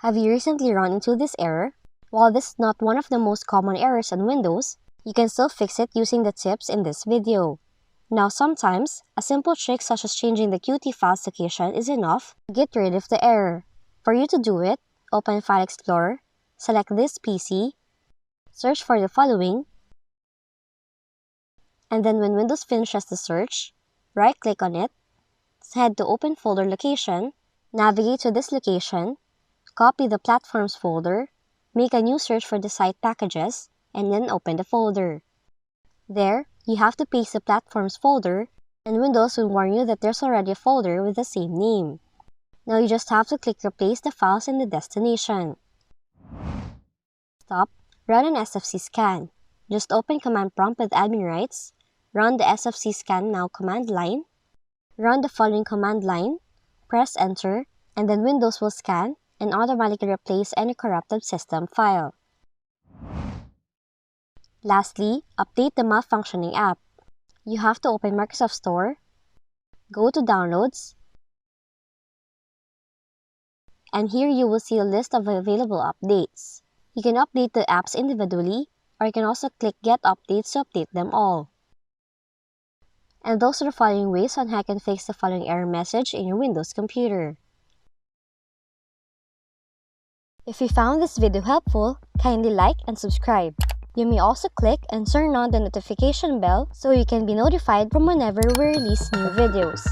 Have you recently run into this error? While this is not one of the most common errors on Windows, you can still fix it using the tips in this video. Now sometimes, a simple trick such as changing the Qt file's location is enough to get rid of the error. For you to do it, open File Explorer, select this PC, search for the following, and then when Windows finishes the search, right-click on it, head to Open Folder Location, navigate to this location, copy the Platforms folder, make a new search for the site packages, and then open the folder. There, you have to paste the Platforms folder, and Windows will warn you that there's already a folder with the same name. Now you just have to click Replace the files in the destination. Stop, run an SFC scan. Just open Command Prompt with admin rights, run the SFC scan now command line, run the following command line, press Enter, and then Windows will scan and automatically replace any corrupted system file. Lastly, update the malfunctioning app. You have to open Microsoft Store, go to Downloads, and here you will see a list of available updates. You can update the apps individually, or you can also click Get Updates to update them all. And those are the following ways on how you can fix the following error message in your Windows computer. If you found this video helpful, kindly like and subscribe. You may also click and turn on the notification bell so you can be notified from whenever we release new videos.